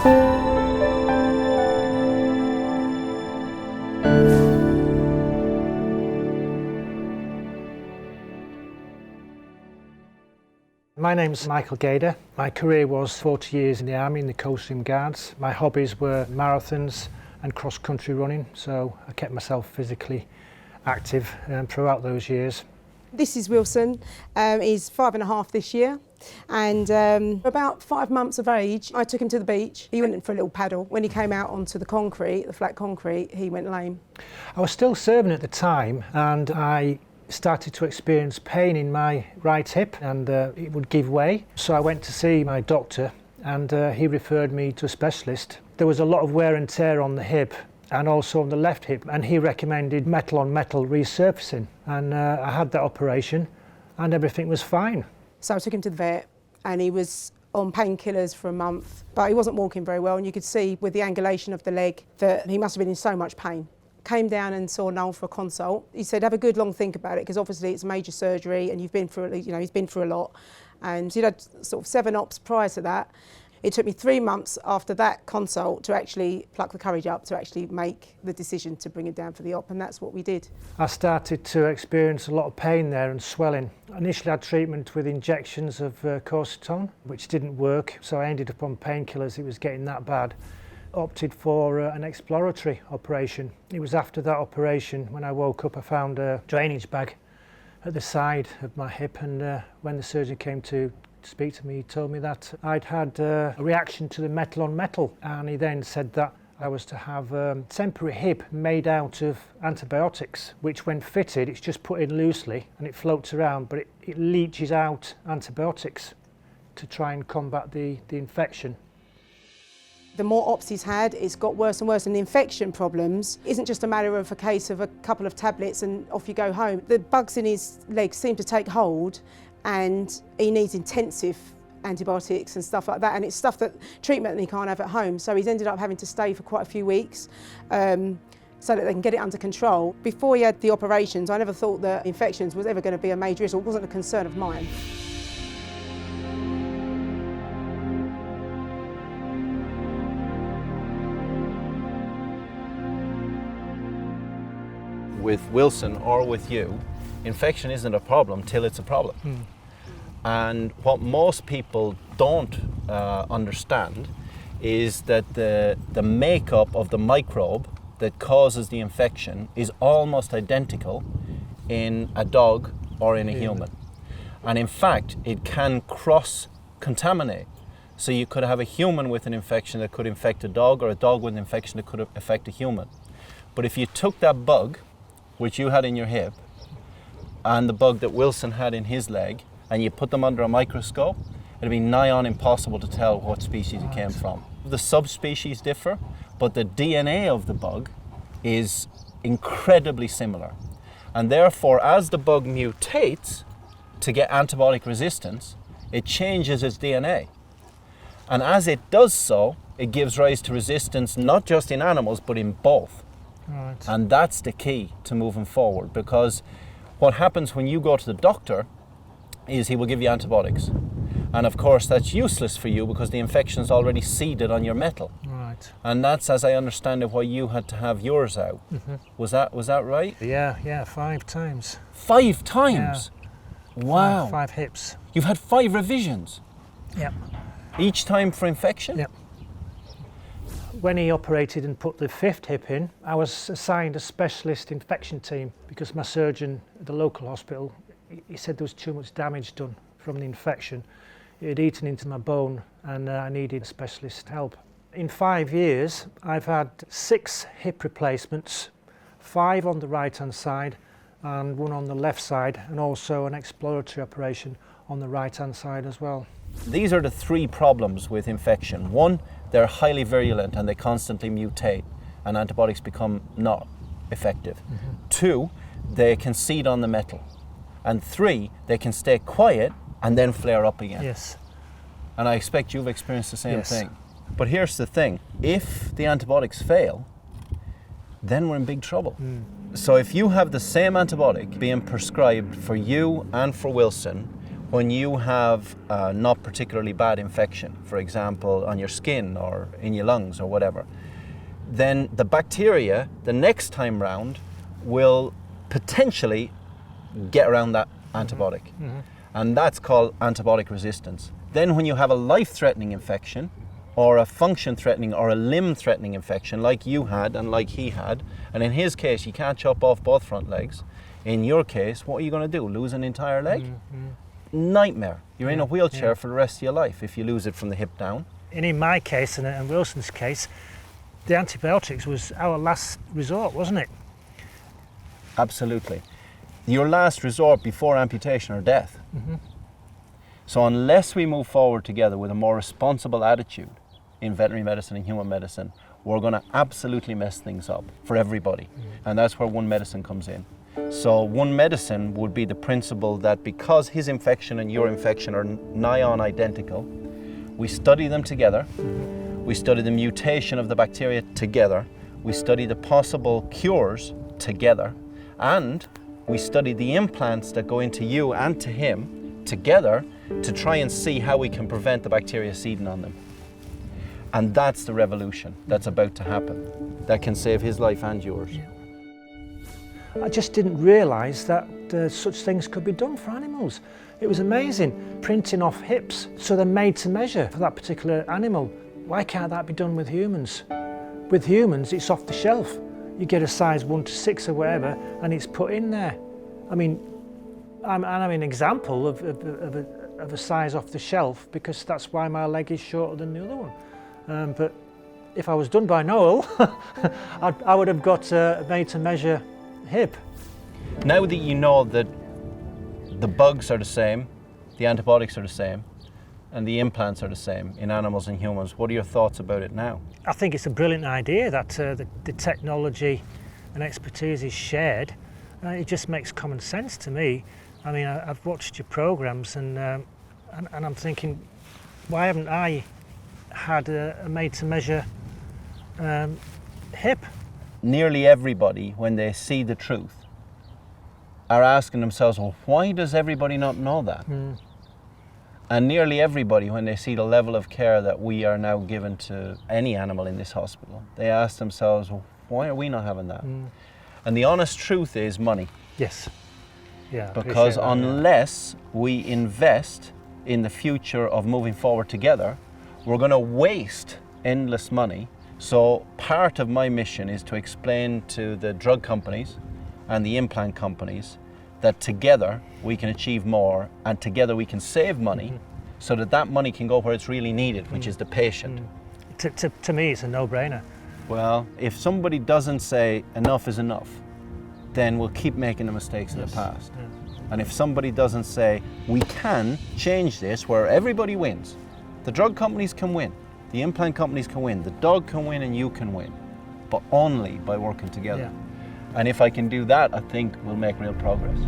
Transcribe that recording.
My name's Michael Gader. My career was 40 years in the Army in the Coastline Guards. My hobbies were marathons and cross-country running, so I kept myself physically active throughout those years. This is Wilson. He's 5.5 this year, and about 5 months of age, I took him to the beach. He went in for a little paddle. When he came out onto the concrete, the flat concrete, he went lame. I was still serving at the time, and I started to experience pain in my right hip, and it would give way. So I went to see my doctor, and he referred me to a specialist. There was a lot of wear and tear on the hip and also on the left hip, and he recommended metal on metal resurfacing, and I had that operation and everything was fine. So I took him to the vet, and he was on painkillers for a month, but he wasn't walking very well, and you could see with the angulation of the leg that he must have been in so much pain. Came down and saw Noel for a consult. He said, have a good long think about it, because obviously it's major surgery and you've been through, he's been through a lot. And he'd had sort of 7 ops prior to that. It took me 3 months after that consult to actually pluck the courage up to actually make the decision to bring him down for the op, and that's what we did. I started to experience a lot of pain there and swelling. I initially had treatment with injections of cortisone, which didn't work, so I ended up on painkillers. It was getting that bad. Opted for an exploratory operation. It was after that operation when I woke up I found a drainage bag at the side of my hip, and when the surgeon came to speak to me, he told me that I'd had a reaction to the metal on metal, and he then said that I was to have a temporary hip made out of antibiotics, which when fitted it's just put in loosely and it floats around, but it leaches out antibiotics to try and combat the infection. The more ops he's had, it's got worse and worse, and the infection problems isn't just a matter of a case of a couple of tablets and off you go home. The bugs in his legs seem to take hold, and he needs intensive antibiotics and stuff like that, and it's stuff that treatment that he can't have at home, so he's ended up having to stay for quite a few weeks so that they can get it under control. Before he had the operations, I never thought that infections was ever going to be a major issue. It wasn't a concern of mine. With Wilson or with you, infection isn't a problem till it's a problem. And what most people don't understand is that the makeup of the microbe that causes the infection is almost identical in a dog or in a human. And in fact, it can cross-contaminate. So you could have a human with an infection that could infect a dog, or a dog with an infection that could affect a human. But if you took that bug, which you had in your hip, and the bug that Wilson had in his leg, and you put them under a microscope, it'd be nigh on impossible to tell what species it came from. The subspecies differ, but the DNA of the bug is incredibly similar. And therefore, as the bug mutates to get antibiotic resistance, it changes its DNA. And as it does so, it gives rise to resistance not just in animals, but in both. Right. And that's the key to moving forward, because what happens when you go to the doctor is he will give you antibiotics. And of course that's useless for you because the infection's already seeded on your metal. Right. And that's, as I understand it, why you had to have yours out. Was that right? Yeah, 5 times. 5 times? Yeah. Wow. 5 hips. You've had 5 revisions? Yep. Each time for infection? Yep. When he operated and put the 5th hip in, I was assigned a specialist infection team because my surgeon at the local hospital, he said there was too much damage done from the infection. It had eaten into my bone and I needed specialist help. In 5 years, I've had 6 hip replacements, 5 on the right-hand side and 1 on the left side, and also an exploratory operation on the right-hand side as well. These are the 3 problems with infection. 1, they're highly virulent and they constantly mutate and antibiotics become not effective. 2, they can seed on the metal. And 3, they can stay quiet and then flare up again. Yes. And I expect you've experienced the same Yes. thing. But here's the thing, if the antibiotics fail, then we're in big trouble. So if you have the same antibiotic being prescribed for you and for Wilson, when you have a not particularly bad infection, for example, on your skin or in your lungs or whatever, then the bacteria, the next time round, will potentially get around that antibiotic. And that's called antibiotic resistance. Then when you have a life-threatening infection, or a function-threatening or a limb-threatening infection like you had and like he had, and in his case you can't chop off both front legs, in your case, what are you going to do? Lose an entire leg? Nightmare. You're in a wheelchair for the rest of your life if you lose it from the hip down. And in my case and Wilson's case, the antibiotics was our last resort, wasn't it? Absolutely. Your last resort before amputation or death. So unless we move forward together with a more responsible attitude in veterinary medicine and human medicine, we're going to absolutely mess things up for everybody. And that's where one medicine comes in. So one medicine would be the principle that because his infection and your infection are nigh on identical, we study them together, we study the mutation of the bacteria together, we study the possible cures together, and we study the implants that go into you and to him together to try and see how we can prevent the bacteria seeding on them. And that's the revolution that's about to happen, that can save his life and yours. I just didn't realise that such things could be done for animals. It was amazing, printing off hips so they're made to measure for that particular animal. Why can't that be done with humans? With humans, it's off the shelf. You get a size 1 to 6 or whatever, and it's put in there. I mean, I'm an example of a size off the shelf because that's why my leg is shorter than the other one. But if I was done by Noel, I would have got a made-to-measure hip. Now that you know that the bugs are the same, the antibiotics are the same, and the implants are the same in animals and humans, what are your thoughts about it now? I think it's a brilliant idea that the technology and expertise is shared. It just makes common sense to me. I mean, I've watched your programs and I'm thinking, why haven't I had a made-to-measure hip? Nearly everybody, when they see the truth, are asking themselves, well, why does everybody not know that? And nearly everybody, when they see the level of care that we are now given to any animal in this hospital, they ask themselves, well, why are we not having that? And the honest truth is money. Yes. Yeah. Because unless we invest in the future of moving forward together, we're going to waste endless money. So part of my mission is to explain to the drug companies and the implant companies that together we can achieve more and together we can save money so that that money can go where it's really needed, which is the patient. To me, it's a no-brainer. Well, if somebody doesn't say enough is enough, then we'll keep making the mistakes of the past. And if somebody doesn't say, we can change this where everybody wins, the drug companies can win, the implant companies can win, the dog can win and you can win, but only by working together. And if I can do that, I think we'll make real progress.